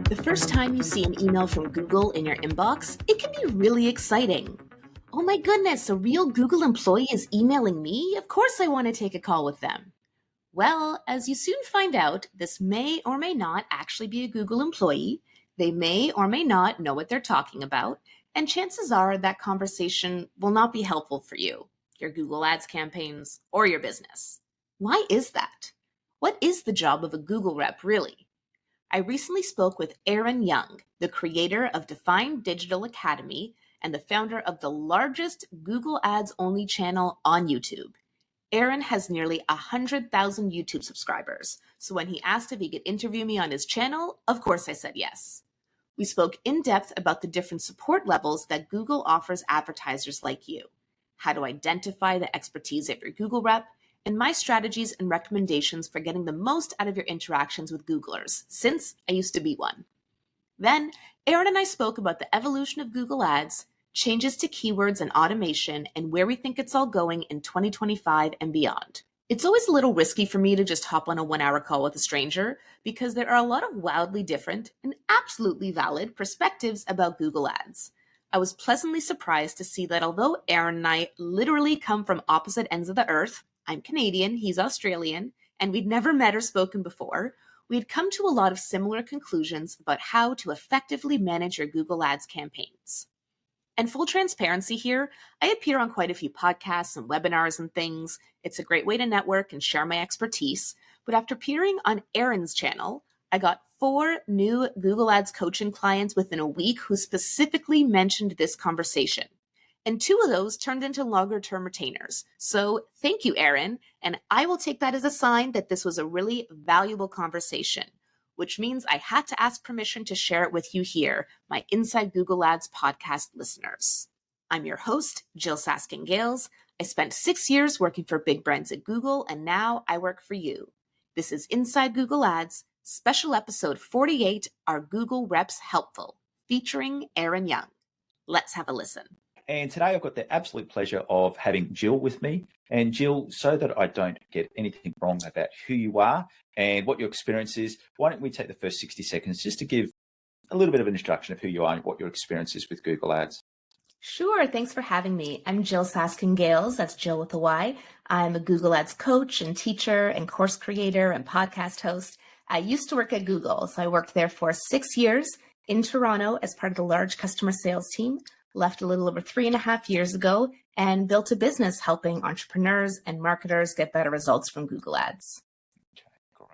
The first time you see an email from Google in your inbox, it can be really exciting. Oh my goodness, a real Google employee is emailing me? Of course I want to take a call with them. Well, as you soon find out, this may or may not actually be a Google employee. They may or may not know what they're talking about, and chances are that conversation will not be helpful for you, your Google Ads campaigns, or your business. Why is that? What is the job of a Google rep, really? I recently spoke with Aaron Young, the creator of Define Digital Academy and the founder of the largest Google Ads only channel on YouTube. Aaron has nearly 100,000 YouTube subscribers, so when he asked if he could interview me on his channel, of course I said yes. We spoke in depth about the different support levels that Google offers advertisers like you, how to identify the expertise of your Google rep, and my strategies and recommendations for getting the most out of your interactions with Googlers, since I used to be one. Then, Aaron and I spoke about the evolution of Google Ads, changes to keywords and automation, and where we think it's all going in 2025 and beyond. It's always a little risky for me to just hop on a 1-hour call with a stranger because there are a lot of wildly different and absolutely valid perspectives about Google Ads. I was pleasantly surprised to see that although Aaron and I literally come from opposite ends of the earth, I'm Canadian, he's Australian, and we'd never met or spoken before, we'd come to a lot of similar conclusions about how to effectively manage your Google Ads campaigns. And full transparency here, I appear on quite a few podcasts and webinars and things. It's a great way to network and share my expertise. But after appearing on Aaron's channel, I got 4 new Google Ads coaching clients within a week who specifically mentioned this conversation. And 2 of those turned into longer-term retainers. So thank you, Aaron. And I will take that as a sign that this was a really valuable conversation, which means I had to ask permission to share it with you here, my Inside Google Ads podcast listeners. I'm your host, Jyll Saskin Gales. I spent 6 years working for big brands at Google, and now I work for you. This is Inside Google Ads, special episode 48, Are Google Reps Helpful? Featuring Aaron Young. Let's have a listen. And today I've got the absolute pleasure of having Jyll with me. And Jyll, so that I don't get anything wrong about who you are and what your experience is, why don't we take the first 60 seconds just to give a little bit of an introduction of who you are and what your experience is with Google Ads. Sure. Thanks for having me. I'm Jyll Saskin Gales. That's Jyll with a Y. I'm a Google Ads coach and teacher and course creator and podcast host. I used to work at Google, so I worked there for 6 years in Toronto as part of the large customer sales team. Left a little over 3.5 years ago and built a business helping entrepreneurs and marketers get better results from Google Ads. Okay, great.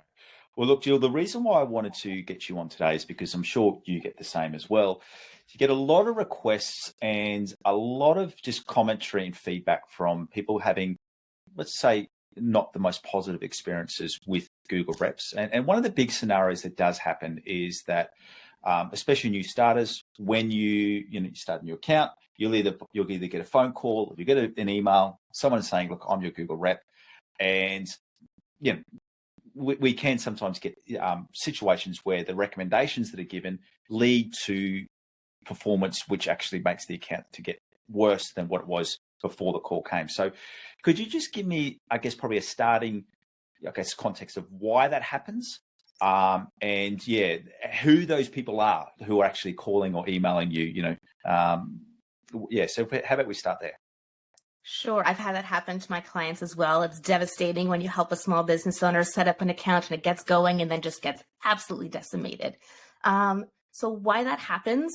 Well, look, Jyll, the reason why I wanted to get you on today is because I'm sure you get the same as well. You get a lot of requests and a lot of just commentary and feedback from people having, let's say, not the most positive experiences with Google reps. And one of the big scenarios that does happen is that especially new starters, when you start a new account, you'll either get a phone call, or you get an email, someone saying, "Look, I'm your Google rep," and we can sometimes get situations where the recommendations that are given lead to performance, which actually makes the account to get worse than what it was before the call came. So, could you just give me, I guess, probably a starting, context of why that happens? And who those people are who are actually calling or emailing you, so how about we start there? Sure. I've had that happen to my clients as well. It's devastating when you help a small business owner set up an account and it gets going and then just gets absolutely decimated. So why that happens?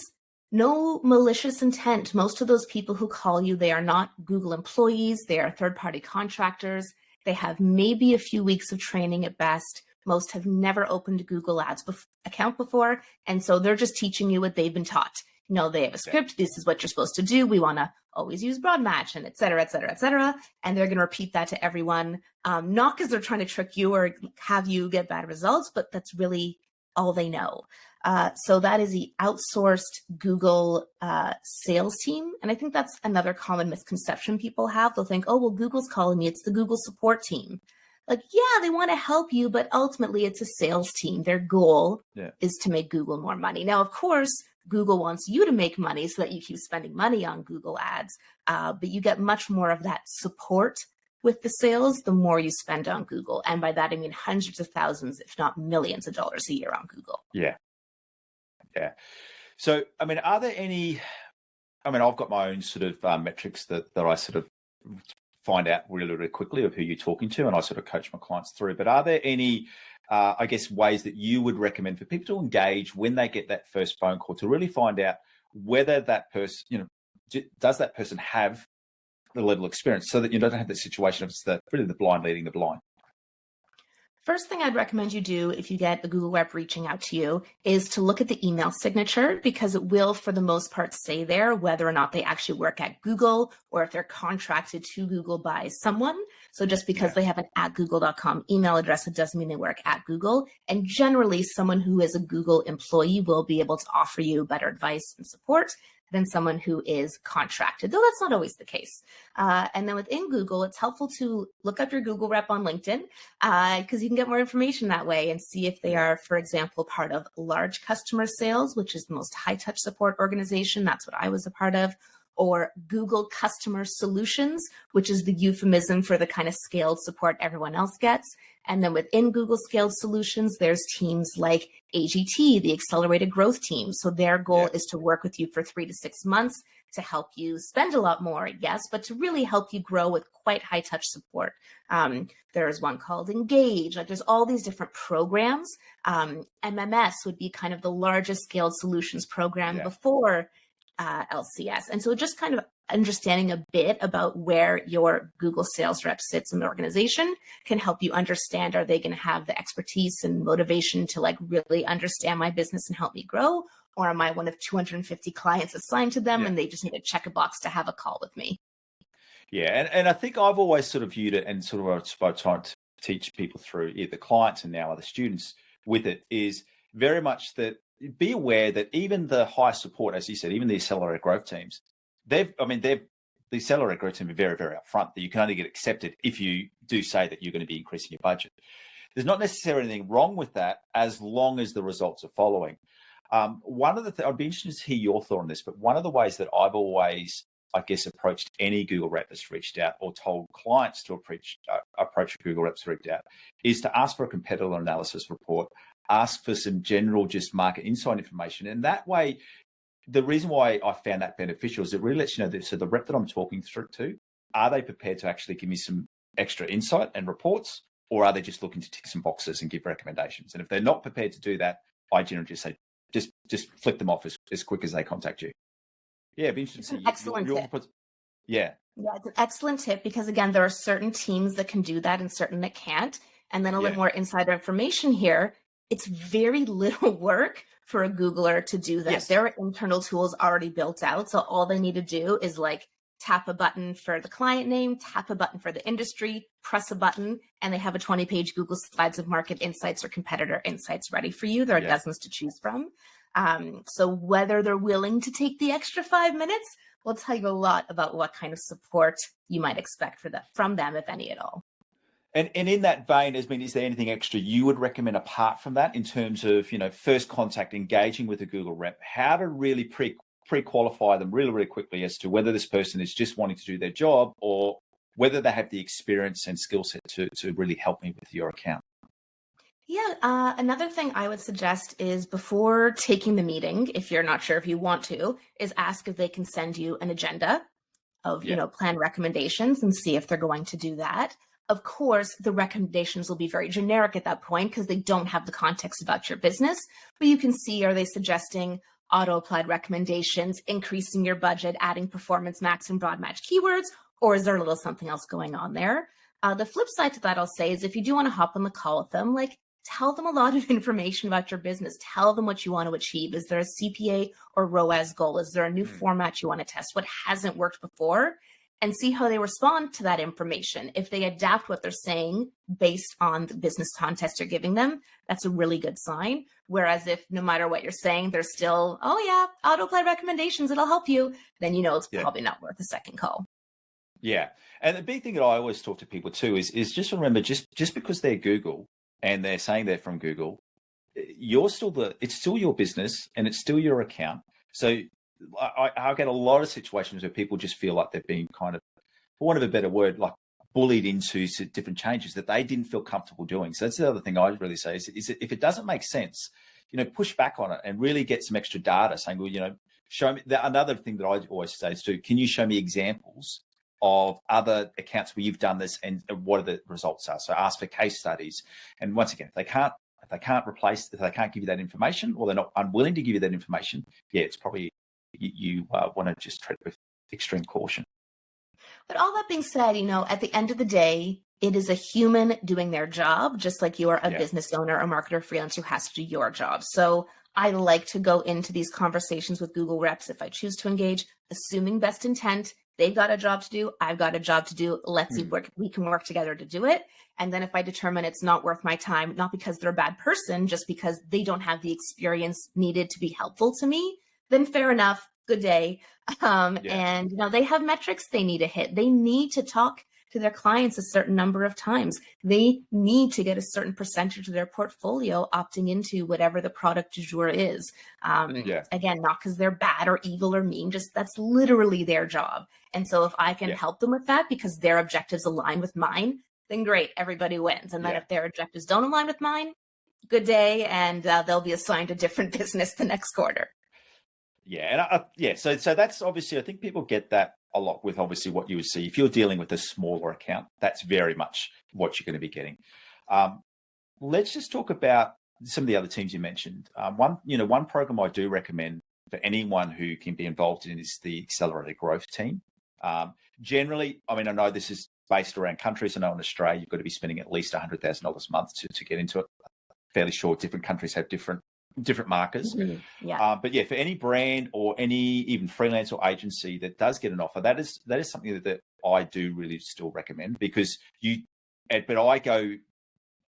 No malicious intent. Most of those people who call you, they are not Google employees. They are third-party contractors. They have maybe a few weeks of training at best. Most have never opened a Google Ads account before, and so they're just teaching you what they've been taught. They have a script. This is what you're supposed to do. We want to always use broad match and et cetera, et cetera, et cetera. And they're going to repeat that to everyone, not because they're trying to trick you or have you get bad results, but that's really all they know. So that is the outsourced Google sales team. And I think that's another common misconception people have. They'll think, oh, well, Google's calling me. It's the Google support team. Like, yeah, they want to help you, but ultimately it's a sales team. Their goal is to make Google more money. Now, of course, Google wants you to make money so that you keep spending money on Google Ads, but you get much more of that support with the sales the more you spend on Google. And by that, I mean hundreds of thousands, if not millions of dollars a year on Google. Yeah. Yeah. So, I mean, are there any, I mean, I've got my own sort of metrics that I sort of find out really, really quickly of who you're talking to, and I sort of coach my clients through. But are there any, I guess, ways that you would recommend for people to engage when they get that first phone call to really find out whether that person, does that person have the level of experience, so that you don't have the situation of really the blind leading the blind? First thing I'd recommend you do if you get a Google rep reaching out to you is to look at the email signature, because it will, for the most part, say there whether or not they actually work at Google or if they're contracted to Google by someone. So just because they have an @google.com email address, it doesn't mean they work at Google. And generally, someone who is a Google employee will be able to offer you better advice and support than someone who is contracted, though that's not always the case. And then within Google, it's helpful to look up your Google rep on LinkedIn, because you can get more information that way and see if they are, for example, part of large customer sales, which is the most high touch support organization. That's what I was a part of. Or Google Customer Solutions, which is the euphemism for the kind of scaled support everyone else gets. And then within Google Scaled Solutions, there's teams like AGT, the Accelerated Growth Team. So their goal is to work with you for 3 to 6 months to help you spend a lot more, yes, but to really help you grow with quite high touch support. There's one called Engage. Like, there's all these different programs. MMS would be kind of the largest scaled solutions program before LCS. And so just kind of understanding a bit about where your Google sales rep sits in the organization can help you understand, are they going to have the expertise and motivation to like really understand my business and help me grow? Or am I one of 250 clients assigned to them and they just need to check a box to have a call with me? Yeah. And I think I've always sort of viewed it, and sort of trying to teach people through, either clients and now other students with it, is very much that be aware that even the high support, as you said, even the accelerated growth teams, the accelerated growth team are very, very upfront that you can only get accepted if you do say that you're going to be increasing your budget. There's not necessarily anything wrong with that as long as the results are following. One of the I'd be interested to hear your thought on this, but one of the ways that I've always, I guess, approached any Google rep that's reached out, or told clients to approach a Google rep that's reached out, is to ask for a competitor analysis report, ask for some general just market insight information. And that way, the reason why I found that beneficial is it really lets you know that, so the rep that I'm talking through to, are they prepared to actually give me some extra insight and reports, or are they just looking to tick some boxes and give recommendations? And if they're not prepared to do that, I generally just say, just flick them off as quick as they contact you. Yeah, it'd be interesting. It's an excellent tip. Yeah, it's an excellent tip, because again, there are certain teams that can do that and certain that can't. And then a little more insider information here. It's very little work for a Googler to do that. There are internal tools already built out. So all they need to do is like tap a button for the client name, tap a button for the industry, press a button, and they have a 20-page Google Slides of market insights or competitor insights ready for you. There are dozens to choose from. So whether they're willing to take the extra 5 minutes will tell you a lot about what kind of support you might expect from them, if any at all. And in that vein, is there anything extra you would recommend apart from that in terms of, first contact, engaging with a Google rep, how to really pre-qualify them really, really quickly as to whether this person is just wanting to do their job, or whether they have the experience and skill set to really help me with your account? Yeah, another thing I would suggest is, before taking the meeting, if you're not sure if you want to, is ask if they can send you an agenda of, plan recommendations, and see if they're going to do that. Of course, the recommendations will be very generic at that point because they don't have the context about your business, but you can see, are they suggesting auto-applied recommendations, increasing your budget, adding performance max and broad match keywords, or is there a little something else going on there? The flip side to that, I'll say, is if you do want to hop on the call with them, tell them a lot of information about your business. Tell them what you want to achieve. Is there a CPA or ROAS goal? Is there a new format you want to test? What hasn't worked before? And see how they respond to that information. If they adapt what they're saying based on the business context you're giving them, that's a really good sign. Whereas if no matter what you're saying, they're still, auto-apply recommendations, it'll help you, then it's probably not worth a second call. Yeah. And the big thing that I always talk to people too is just remember, just because they're Google and they're saying they're from Google, it's still your business and it's still your account. So I get a lot of situations where people just feel like they're being kind of, for want of a better word, like bullied into different changes that they didn't feel comfortable doing. So that's the other thing I really say is if it doesn't make sense, push back on it and really get some extra data saying, well, show me another thing that I always say is too, can you show me examples of other accounts where you've done this and what are the results are? So ask for case studies. And once again, if they can't give you that information, or they're not unwilling to give you that information, it's probably you want to just tread with extreme caution. But all that being said, at the end of the day, it is a human doing their job, just like you are a business owner or marketer freelance who has to do your job. So I like to go into these conversations with Google reps, if I choose to engage, assuming best intent. They've got a job to do. I've got a job to do. Let's see, we can work together to do it. And then if I determine it's not worth my time, not because they're a bad person, just because they don't have the experience needed to be helpful to me, then fair enough. Good day. And they have metrics they need to hit. They need to talk to their clients a certain number of times. They need to get a certain percentage of their portfolio opting into whatever the product du jour is. Again, not because they're bad or evil or mean, just that's literally their job. And so if I can help them with that because their objectives align with mine, then great, everybody wins. And then if their objectives don't align with mine, good day, and they'll be assigned a different business the next quarter. So that's obviously, I think people get that a lot with obviously what you would see if you're dealing with a smaller account. That's very much what you're going to be getting. Let's just talk about some of the other teams you mentioned. One program I do recommend for anyone who can be involved in is the Accelerated Growth team. Generally, I know this is based around countries. I know in Australia, you've got to be spending at least $100,000 a month to get into it. Fairly sure different countries have different markers. But for any brand or any even freelance or agency that does get an offer, that is something that I do really still recommend, because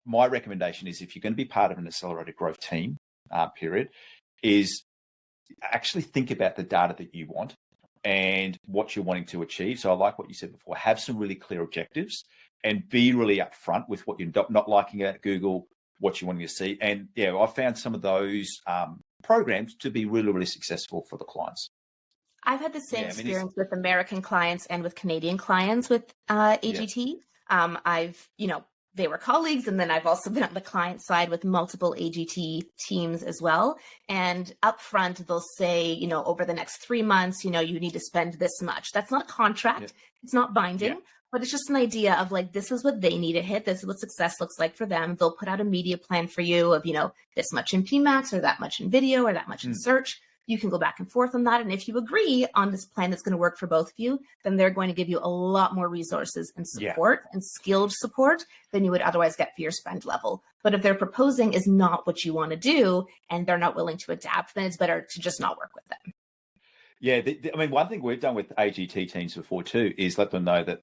my recommendation is, if you're going to be part of an Accelerated Growth team, is actually think about the data that you want and what you're wanting to achieve. So I like what you said before, have some really clear objectives and be really upfront with what you're not liking at Google, what you want to see. And I found some of those programs to be really, really successful for the clients. I've had the same experience with American clients and with Canadian clients with AGT. They were colleagues, and then I've also been on the client side with multiple AGT teams as well. And upfront, they'll say, over the next 3 months, you need to spend this much. That's not a contract. It's not binding. But it's just an idea of this is what they need to hit. This is what success looks like for them. They'll put out a media plan for you of, this much in PMAX or that much in video or that much in search. You can go back and forth on that. And if you agree on this plan that's going to work for both of you, then they're going to give you a lot more resources and support and skilled support than you would otherwise get for your spend level. But if their proposing is not what you want to do and they're not willing to adapt, then it's better to just not work with them. Yeah, one thing we've done with AGT teams before too is let them know that,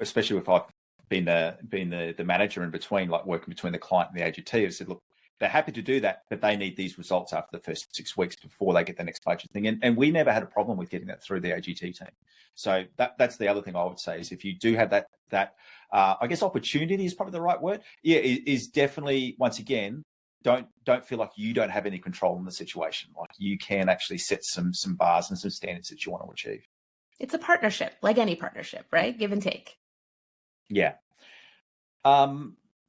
especially if I've been the manager in between, working between the client and the AGT, I said, look, they're happy to do that, but they need these results after the first 6 weeks before they get the next budget thing. And we never had a problem with getting that through the AGT team. So that's the other thing I would say is, if you do have that I guess opportunity is probably the right word. Is definitely, once again, don't feel like you don't have any control in the situation. Like, you can actually set some bars and some standards that you want to achieve. It's a partnership, like any partnership, right? Give and take. Yeah.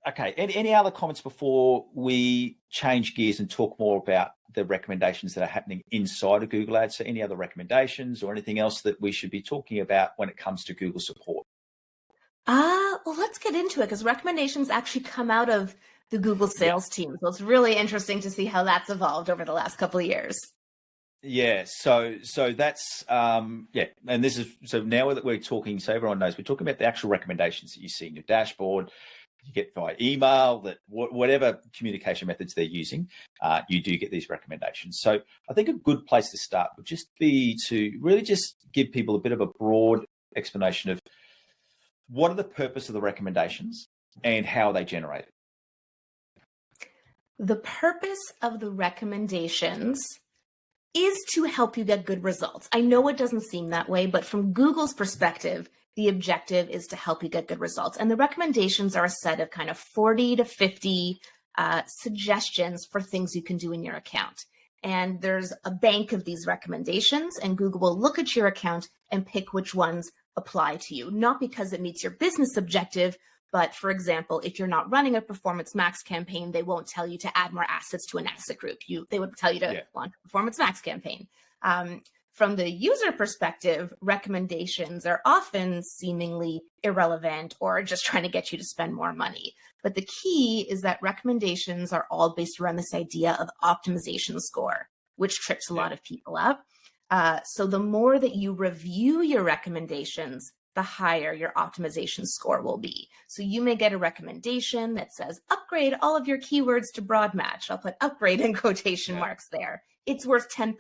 Okay. Any other comments before we change gears and talk more about the recommendations that are happening inside of Google Ads? So any other recommendations or anything else that we should be talking about when it comes to Google support? Well, let's get into it, because recommendations actually come out of the Google sales team. So it's really interesting to see how that's evolved over the last couple of years. Yeah. So that's, and this is, so now that we're talking, so everyone knows, we're talking about the actual recommendations that you see in your dashboard, you get via email, that whatever communication methods they're using, you do get these recommendations. So I think a good place to start would just be to really just give people a bit of a broad explanation of what are the purpose of the recommendations and how they generate it. The purpose of the recommendations is to help you get good results. I know it doesn't seem that way, but from Google's perspective, the objective is to help you get good results. And the recommendations are a set of kind of 40 to 50 suggestions for things you can do in your account. And there's a bank of these recommendations, and Google will look at your account and pick which ones apply to you, not because it meets your business objective, But for example, if you're not running a Performance Max campaign, they won't tell you to add more assets to an asset group. They would tell you to launch a Performance Max campaign. From the user perspective, recommendations are often seemingly irrelevant or just trying to get you to spend more money. But the key is that recommendations are all based around this idea of optimization score, which trips a lot of people up. So the more that you review your recommendations, the higher your optimization score will be. So you may get a recommendation that says, upgrade all of your keywords to broad match. I'll put upgrade in quotation marks there. It's worth 10%.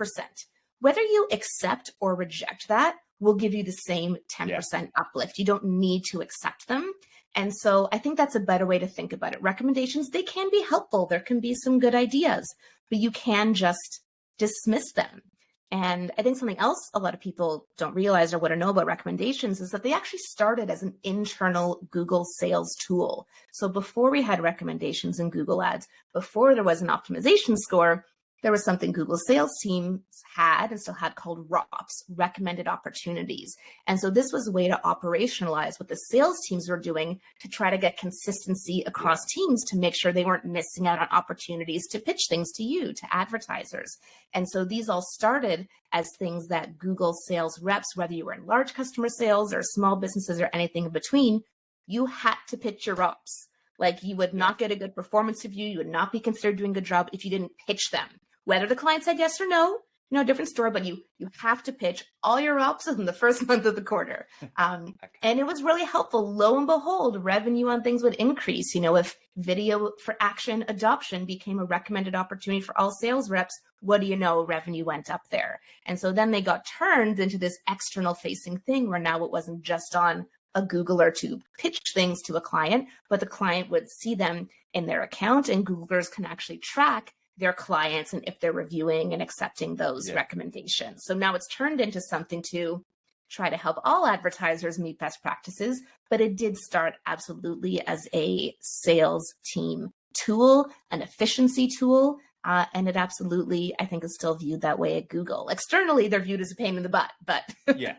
Whether you accept or reject that will give you the same 10% uplift. You don't need to accept them. And so I think that's a better way to think about it. Recommendations, they can be helpful. There can be some good ideas, but you can just dismiss them. And I think something else a lot of people don't realize or want to know about recommendations is that they actually started as an internal Google sales tool. So before we had recommendations in Google Ads, before there was an optimization score, there was something Google's sales teams had and still had called ROPS, recommended opportunities. And so this was a way to operationalize what the sales teams were doing to try to get consistency across teams to make sure they weren't missing out on opportunities to pitch things to you, to advertisers. And so these all started as things that Google sales reps, whether you were in large customer sales or small businesses or anything in between, you had to pitch your ROPS. Like you would not get a good performance review. You would not be considered doing a good job if you didn't pitch them. Whether the client said yes or no, different story, but you have to pitch all your ops in the first month of the quarter. And it was really helpful. Lo and behold, revenue on things would increase. If video for action adoption became a recommended opportunity for all sales reps, what do you know? Revenue went up there. And so then they got turned into this external facing thing where now it wasn't just on a Googler to pitch things to a client, but the client would see them in their account, and Googlers can actually track their clients and if they're reviewing and accepting those recommendations. So now it's turned into something to try to help all advertisers meet best practices, but it did start absolutely as a sales team tool, an efficiency tool, and it absolutely, I think, is still viewed that way at Google. Externally, they're viewed as a pain in the butt, but yeah.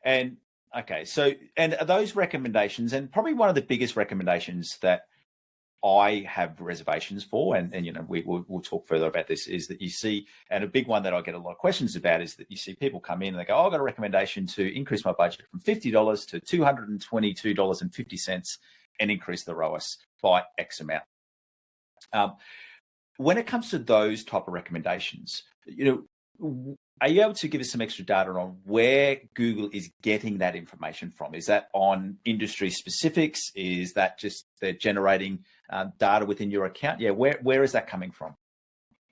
And okay, so and those recommendations, and probably one of the biggest recommendations that I have reservations for, and we'll talk further about this, is that you see, and a big one that I get a lot of questions about is that you see people come in and they go, I've got a recommendation to increase my budget from $50 to $222.50 and increase the ROAS by X amount. When it comes to those type of recommendations, are you able to give us some extra data on where Google is getting that information from? Is that on industry specifics? Is that just they're generating data within your account? Where is that coming from?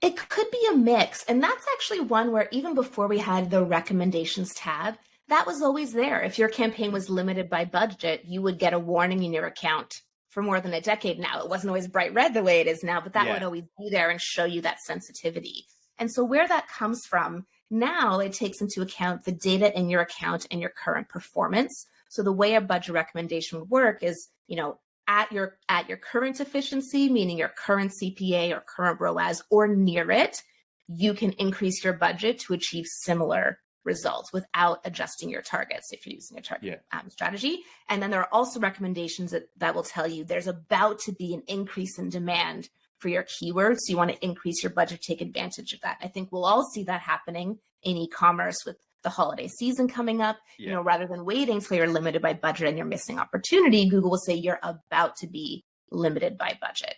It could be a mix. And that's actually one where even before we had the recommendations tab, that was always there. If your campaign was limited by budget, you would get a warning in your account for more than a decade now. It wasn't always bright red the way it is now, but that would always be there and show you that sensitivity. And so where that comes from, now it takes into account the data in your account and your current performance. So the way a budget recommendation would work is, at your current efficiency, meaning your current CPA or current ROAS or near it, you can increase your budget to achieve similar results without adjusting your targets if you're using a target strategy. And then there are also recommendations that will tell you there's about to be an increase in demand for your keywords. So you want to increase your budget, take advantage of that. I think we'll all see that happening in e-commerce with the holiday season coming up. Rather than waiting till you're limited by budget and you're missing opportunity, Google will say you're about to be limited by budget.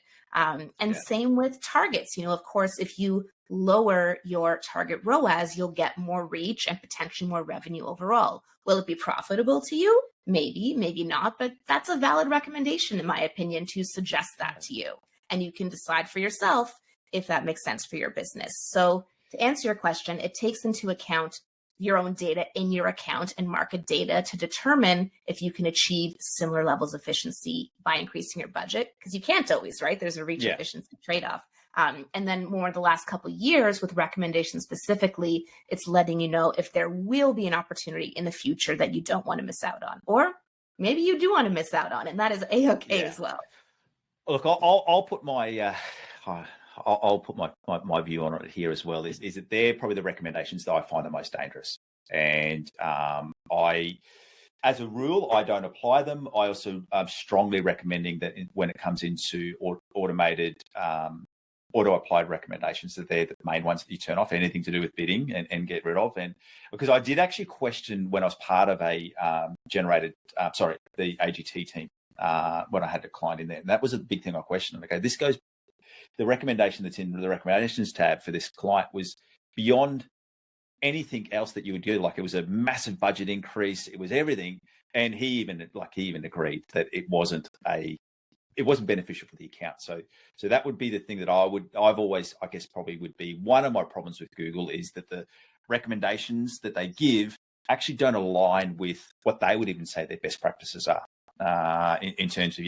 Same with targets. Of course, if you lower your target ROAS, you'll get more reach and potentially more revenue overall. Will it be profitable to you? Maybe, maybe not, but that's a valid recommendation, in my opinion, to suggest that to you. And you can decide for yourself if that makes sense for your business. So to answer your question, it takes into account your own data in your account and market data to determine if you can achieve similar levels of efficiency by increasing your budget, because you can't always, right? There's a reach efficiency trade-off. And then more the last couple of years with recommendations specifically, it's letting you know if there will be an opportunity in the future that you don't want to miss out on, or maybe you do want to miss out on, and that is A-okay as well. Look, I'll put my I'll put my view on it here as well. Is that they're probably the recommendations that I find the most dangerous, and As a rule, I don't apply them. I also am strongly recommending that when it comes into automated auto-applied recommendations, that they're the main ones that you turn off, anything to do with bidding and get rid of. And because I did actually question when I was part of a the AGT team, when I had a client in there. And that was a big thing I questioned. Okay, the recommendation that's in the recommendations tab for this client was beyond anything else that you would do. Like, it was a massive budget increase. It was everything. And he even agreed that it wasn't beneficial for the account. So that would be the thing that I've always, I guess, probably would be one of my problems with Google, is that the recommendations that they give actually don't align with what they would even say their best practices are, in terms of,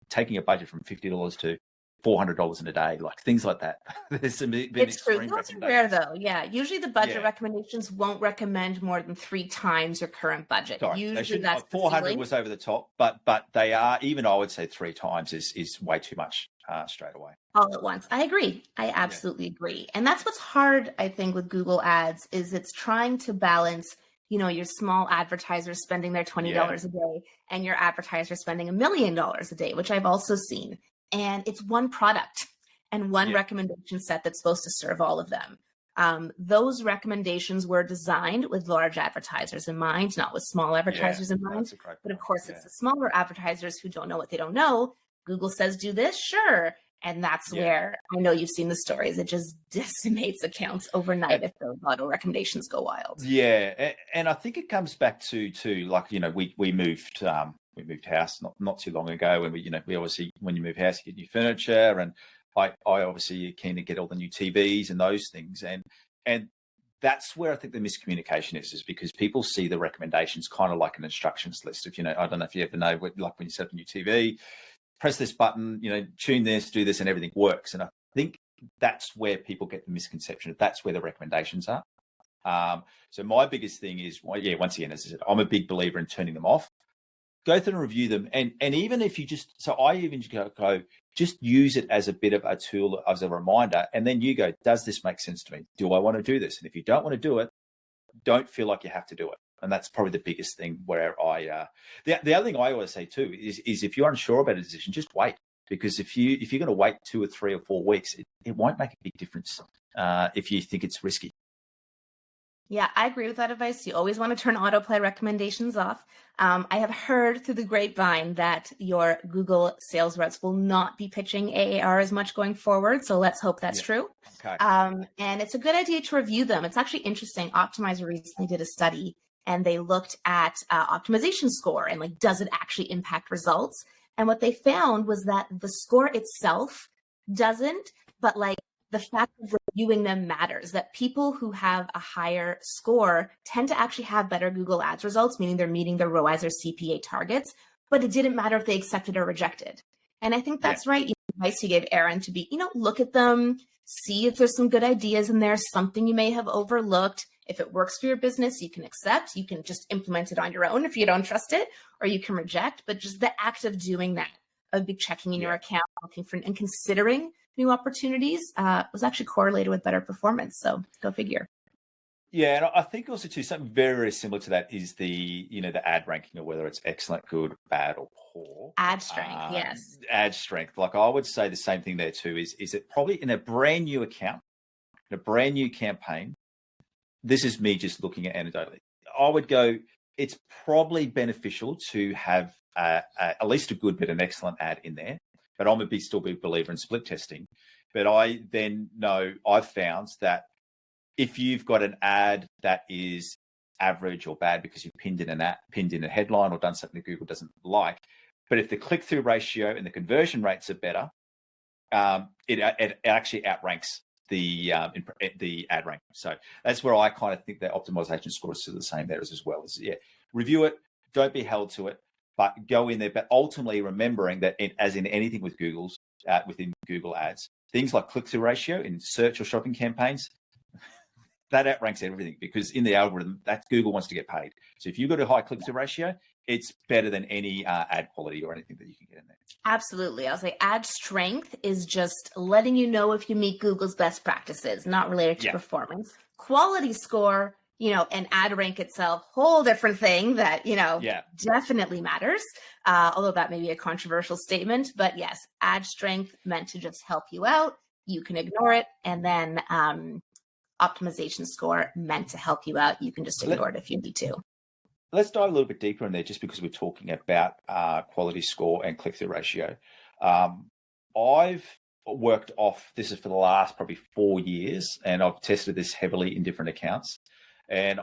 taking a budget from $50 to $400 in a day, like things like that. There's some It's true. Those are rare, though. Yeah, usually the budget recommendations won't recommend more than 3 times your current budget. Sorry, usually that's 400 was over the top, but they are, even I would say 3 times is way too much straight away. All at once. I agree. I absolutely agree. And that's what's hard, I think, with Google Ads, is it's trying to balance, your small advertisers spending their $20 a day and your advertisers spending $1 million a day, which I've also seen. And it's one product and one recommendation set that's supposed to serve all of them. Those recommendations were designed with large advertisers in mind, not with small advertisers in mind. But of course, it's the smaller advertisers who don't know what they don't know. Google says, do this, sure. And that's where, I know you've seen the stories, it just decimates accounts overnight if those auto recommendations go wild. Yeah. And I think it comes back to like, we moved house not too long ago, and we obviously, when you move house, you get new furniture, and I obviously keen to get all the new TVs and those things, and that's where I think the miscommunication is because people see the recommendations kind of like an instructions list of, I don't know if you ever know, like when you set up a new TV, press this button, tune this, do this, and everything works. And I think that's where people get the misconception. That's where the recommendations are. So my biggest thing is, once again, as I said, I'm a big believer in turning them off. Go through and review them. And even if you I even go, just use it as a bit of a tool, as a reminder. And then you go, does this make sense to me? Do I want to do this? And if you don't want to do it, don't feel like you have to do it. And that's probably the biggest thing where the other thing I always say too is if you're unsure about a decision, just wait. Because if you're going to wait 2 or 3 or 4 weeks, it won't make a big difference if you think it's risky. Yeah, I agree with that advice. You always want to turn autoplay recommendations off. I have heard through the grapevine that your Google sales reps will not be pitching AAR as much going forward. So let's hope that's true. Okay. And it's a good idea to review them. It's actually interesting. Optimizer recently did a study, and they looked at optimization score and does it actually impact results? And what they found was that the score itself doesn't, but the fact of reviewing them matters, that people who have a higher score tend to actually have better Google Ads results, meaning they're meeting their ROAS or CPA targets, but it didn't matter if they accepted or rejected. And I think that's right. Advice you gave Aaron to be, look at them, see if there's some good ideas in there, something you may have overlooked. If it works for your business, you can accept, you can just implement it on your own if you don't trust it, or you can reject. But just the act of doing that, of checking in your account, looking for and considering new opportunities was actually correlated with better performance. So go figure. Yeah, and I think also too, something very, very similar to that is the ad ranking, or whether it's excellent, good, bad, or poor. Ad strength, yes. Ad strength. Like I would say the same thing there too, is it probably in a brand new account, in a brand new campaign, this is me just looking at anecdotally, I would go, it's probably beneficial to have at least a good but an excellent ad in there. But I'm still a big believer in split testing. But I then know I've found that if you've got an ad that is average or bad because you've pinned in a headline or done something that Google doesn't like, but if the click-through ratio and the conversion rates are better, it actually outranks the ad rank. So that's where I kind of think that optimization score is still the same there as well. Review it, don't be held to it, but go in there. But ultimately remembering that as in anything with within Google Ads, things like click-through ratio in search or shopping campaigns, that outranks everything, because in the algorithm, that Google wants to get paid. So if you've got a high click-through ratio, it's better than any ad quality or anything that you can get in there. Absolutely. I'll say ad strength is just letting you know if you meet Google's best practices, not related to performance. Quality score, and ad rank itself, whole different thing that, Yeah. definitely matters. Although that may be a controversial statement, but yes, ad strength meant to just help you out. You can ignore it. And then optimization score meant to help you out. You can just ignore it if you need to. Let's dive a little bit deeper in there, just because we're talking about quality score and click-through ratio. I've worked off, this is for the last probably 4 years, and I've tested this heavily in different accounts. And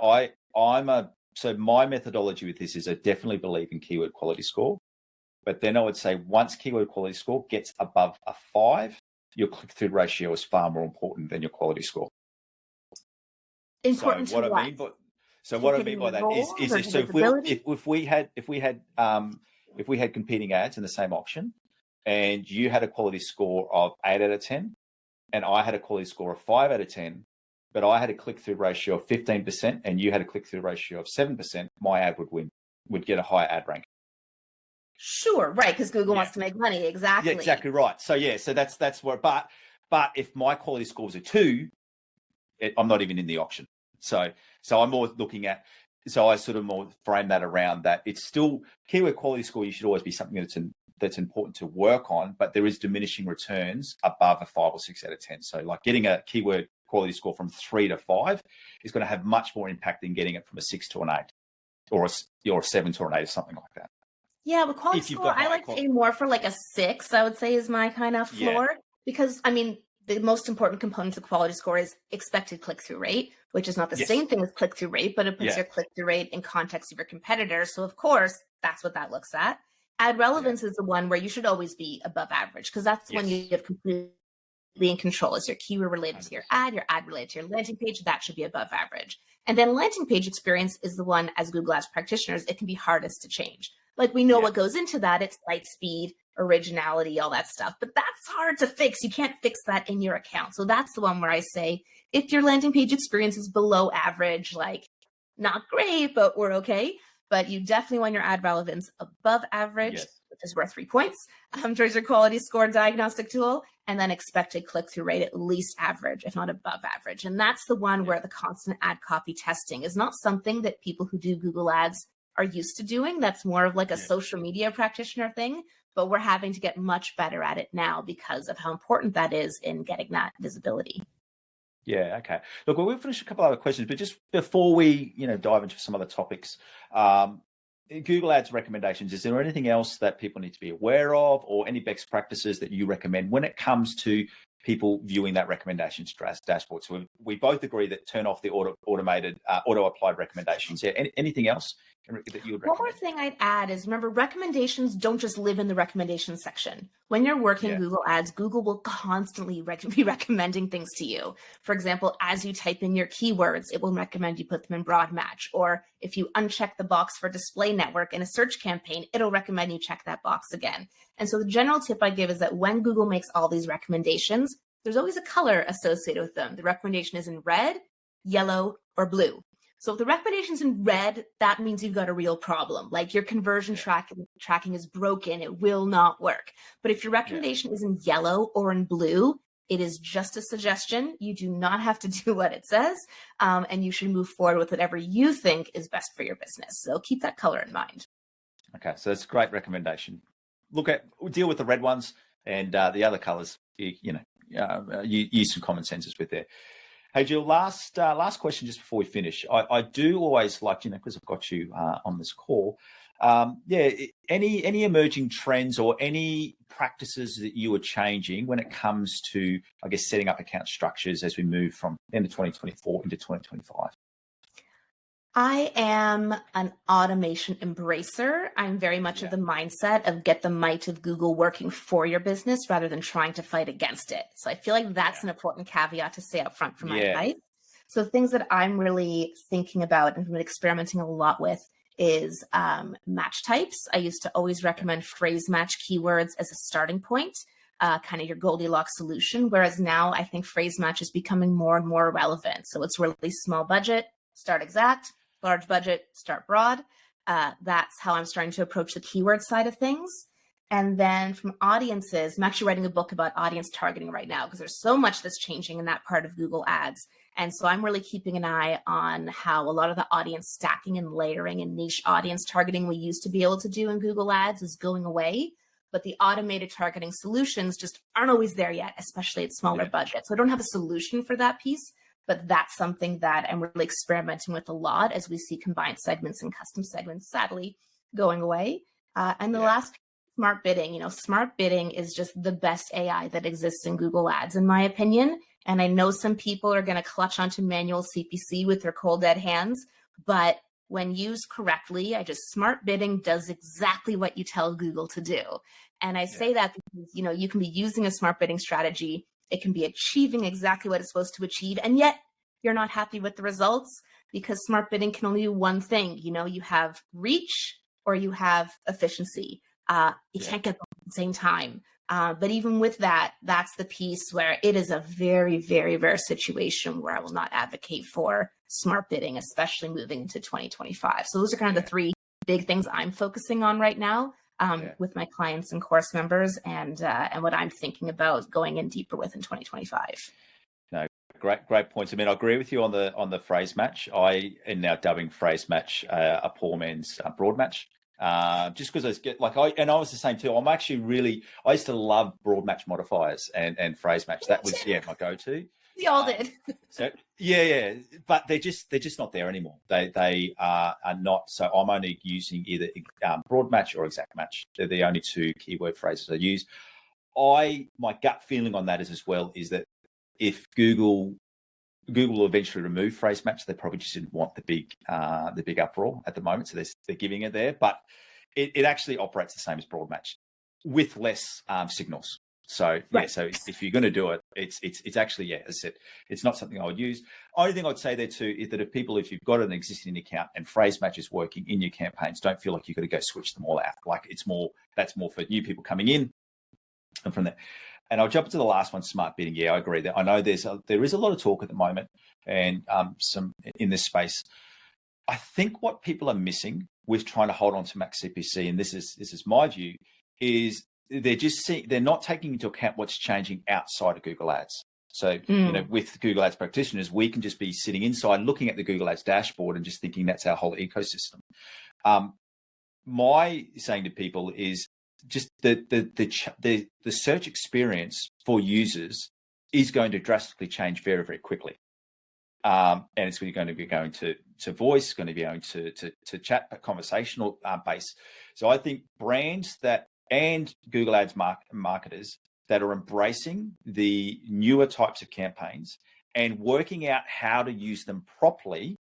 so my methodology with this is I definitely believe in keyword quality score. But then I would say once keyword quality score gets above a 5, your click-through ratio is far more important than your quality score. Important so what to what? I mean by what I mean by that is so if we had competing ads in the same auction, and you had a quality score of 8 out of 10, and I had a quality score of 5 out of 10, but I had a click-through ratio of 15% and you had a click-through ratio of 7%, my ad would get a higher ad rank. Sure, right, because Google wants to make money. Exactly. Yeah, exactly right. So that's what. But if my quality score is a 2, I'm not even in the auction. So I'm more looking at. So I sort of more frame that around that. It's still keyword quality score. You should always be something that's important to work on, but there is diminishing returns above a 5 or 6 out of 10. So like getting a keyword quality score from 3 to 5 is going to have much more impact than getting it from a 6 to an 8 or a 7 to an 8 or something like that. Yeah, but quality score, I like to aim more for like a 6, I would say, is my kind of floor. Yeah. Because, the most important component of quality score is expected click-through rate, which is not the same thing as click-through rate, but it puts your click-through rate in context of your competitors. So, of course, that's what that looks at. Ad relevance is the one where you should always be above average, because that's when you have completely in control. Is your keyword related to your ad related to your landing page? That should be above average. And then landing page experience is the one, as Google Ads practitioners, it can be hardest to change. Like we know what goes into that. It's site speed, originality, all that stuff. But that's hard to fix. You can't fix that in your account. So that's the one where I say, if your landing page experience is below average, like not great, but we're okay. But you definitely want your ad relevance above average, which is worth 3 points, towards your quality score diagnostic tool, and then expected click-through rate at least average, if not above average. And that's the one where the constant ad copy testing is not something that people who do Google Ads are used to doing. That's more of like a social media practitioner thing, but we're having to get much better at it now because of how important that is in getting that visibility. Yeah, okay. Look, we'll finish a couple other questions, but just before we, dive into some other topics, Google Ads recommendations, is there anything else that people need to be aware of, or any best practices that you recommend when it comes to people viewing that recommendations dashboard? So we both agree that turn off the auto-applied recommendations. Yeah, anything else that you would recommend? One more thing I'd add is, remember, recommendations don't just live in the recommendations section. When you're working Google Ads, Google will constantly be recommending things to you. For example, as you type in your keywords, it will recommend you put them in broad match. Or if you uncheck the box for display network in a search campaign, it'll recommend you check that box again. And so the general tip I give is that when Google makes all these recommendations, there's always a color associated with them. The recommendation is in red, yellow, or blue. So if the recommendation's in red, that means you've got a real problem. Like your conversion tracking is broken. It will not work. But if your recommendation is in yellow or in blue, it is just a suggestion. You do not have to do what it says. And you should move forward with whatever you think is best for your business. So keep that color in mind. Okay, so that's a great recommendation. Deal with the red ones, and the other colors, use some common senses with there. Hey, Jyll, last question just before we finish. I do always like, because I've got you on this call, any emerging trends or any practices that you are changing when it comes to, I guess, setting up account structures as we move from end of 2024 into 2025? I am an automation embracer. I'm very much of the mindset of get the might of Google working for your business rather than trying to fight against it. So I feel like that's an important caveat to say up front for my advice. So things that I'm really thinking about and been experimenting a lot with is match types. I used to always recommend phrase match keywords as a starting point, kind of your Goldilocks solution. Whereas now I think phrase match is becoming more and more relevant. So it's really small budget, start exact. Large budget, start broad. That's how I'm starting to approach the keyword side of things. And then from audiences, I'm actually writing a book about audience targeting right now because there's so much that's changing in that part of Google Ads. And so I'm really keeping an eye on how a lot of the audience stacking and layering and niche audience targeting we used to be able to do in Google Ads is going away. But the automated targeting solutions just aren't always there yet, especially at smaller budgets. So I don't have a solution for that piece, but that's something that I'm really experimenting with a lot as we see combined segments and custom segments, sadly, going away. And the last, smart bidding. Smart bidding is just the best AI that exists in Google Ads, in my opinion. And I know some people are going to clutch onto manual CPC with their cold dead hands, but when used correctly, smart bidding does exactly what you tell Google to do. And I say that because, you can be using a smart bidding strategy. It can be achieving exactly what it's supposed to achieve. And yet you're not happy with the results because smart bidding can only do one thing. You have reach or you have efficiency. You can't get them at the same time. But even with that, that's the piece where it is a very, very rare situation where I will not advocate for smart bidding, especially moving into 2025. So those are kind of the three big things I'm focusing on right now with my clients and course members and what I'm thinking about going in deeper with in 2025. No, great points. I mean, I agree with you on the phrase match. I am now dubbing phrase match a poor man's broad match. Just because I was the same too. I used to love broad match modifiers and phrase match. That was my go-to. We all did. So but they're just not there anymore. They are not. So I'm only using either broad match or exact match. They're the only two keyword phrases I use. My gut feeling on that is that if Google will eventually remove phrase match, they probably just didn't want the big uproar at the moment, so they're giving it there. But it actually operates the same as broad match with less signals. So so if you're going to do it, it's actually as I said, it's not something I would use. Only thing I'd say there too is that if you've got an existing account and phrase match is working in your campaigns, don't feel like you've got to go switch them all out. Like that's more for new people coming in, and from there. And I'll jump to the last one, smart bidding. Yeah, I agree. I know there is a lot of talk at the moment, and some in this space. I think what people are missing with trying to hold on to max CPC, and this is my view, is they're not taking into account what's changing outside of Google Ads. So with Google Ads practitioners, we can just be sitting inside looking at the Google Ads dashboard and just thinking that's our whole ecosystem. My saying to people is, just the search experience for users is going to drastically change very, very quickly. And it's going to be going to voice, going to be going to chat, but conversational base. So I think brands and Google Ads marketers that are embracing the newer types of campaigns and working out how to use them properly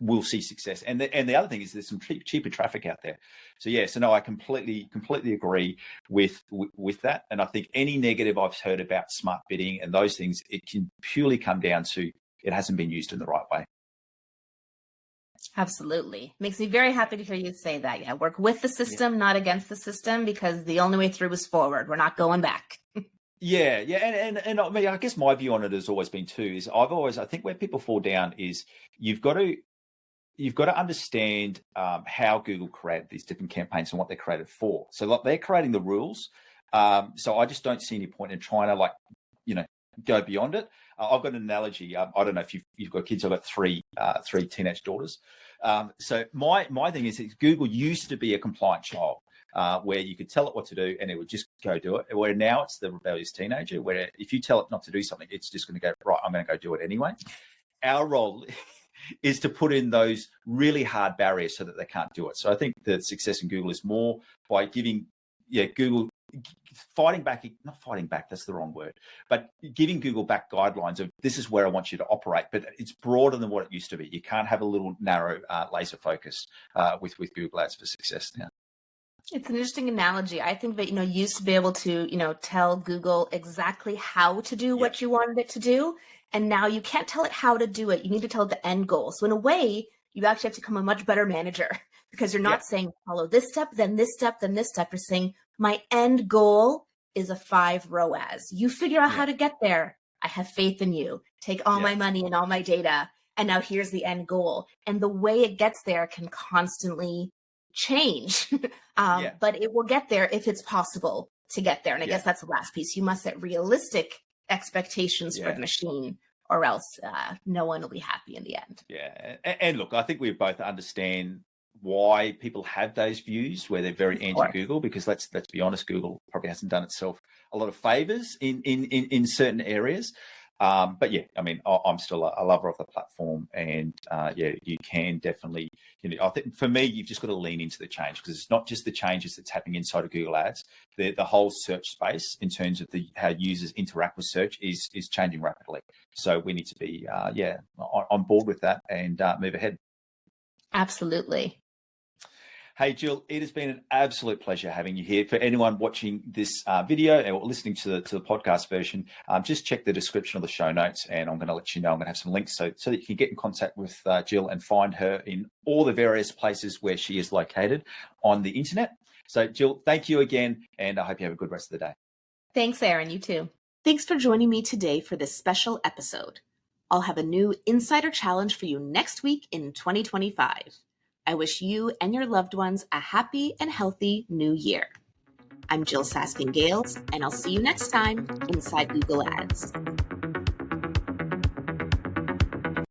will see success. And the other thing is there's some cheaper traffic out there. So I completely agree with that. And I think any negative I've heard about smart bidding and those things, it can purely come down to it hasn't been used in the right way. Absolutely. Makes me very happy to hear you say that. Yeah, work with the system, not against the system, because the only way through is forward. We're not going back. And I mean, I guess my view on it has always been too, is I think where people fall down is you've got to understand how Google created these different campaigns and what they're created for. So they're creating the rules. So I just don't see any point in trying to go beyond it. I've got an analogy. I don't know if you've got kids. I've got three teenage daughters. So my thing is that Google used to be a compliant child where you could tell it what to do and it would just go do it. Where now it's the rebellious teenager where if you tell it not to do something, it's just going to go, right, I'm going to go do it anyway. Our role is to put in those really hard barriers so that they can't do it. So I think the success in Google is more by giving Google not fighting back, that's the wrong word, but giving Google back guidelines of this is where I want you to operate, but it's broader than what it used to be. You can't have a little narrow laser focus with Google Ads for success now. It's an interesting analogy. I think that, you used to be able to, tell Google exactly how to do what you wanted it to do. And now you can't tell it how to do it. You need to tell it the end goal. So in a way, you actually have to become a much better manager because you're not saying follow this step, then this step, then this step. You're saying my end goal is a 5 ROAS. You figure out how to get there. I have faith in you. Take all my money and all my data. And now here's the end goal. And the way it gets there can constantly change, Yeah. but it will get there if it's possible to get there. And I Yeah. guess that's the last piece. You must set realistic expectations for Yeah. the machine, or else no one will be happy in the end. Yeah. And look, I think we both understand why people have those views where they're very Of anti course. Google, because let's be honest, Google probably hasn't done itself a lot of favors in certain areas. But yeah, I mean, I'm still a lover of the platform, and yeah, you can definitely, I think for me, you've just got to lean into the change, because it's not just the changes that's happening inside of Google Ads. The whole search space, in terms of how users interact with search, is changing rapidly. So we need to be, on board with that and move ahead. Absolutely. Hey, Jyll, it has been an absolute pleasure having you here. For anyone watching this video or listening to the podcast version, just check the description of the show notes, and I'm going to let you know. I'm going to have some links so that you can get in contact with Jyll and find her in all the various places where she is located on the internet. So, Jyll, thank you again, and I hope you have a good rest of the day. Thanks, Aaron. You too. Thanks for joining me today for this special episode. I'll have a new insider challenge for you next week in 2025. I wish you and your loved ones a happy and healthy new year. I'm Jyll Saskin Gales, and I'll see you next time inside Google Ads.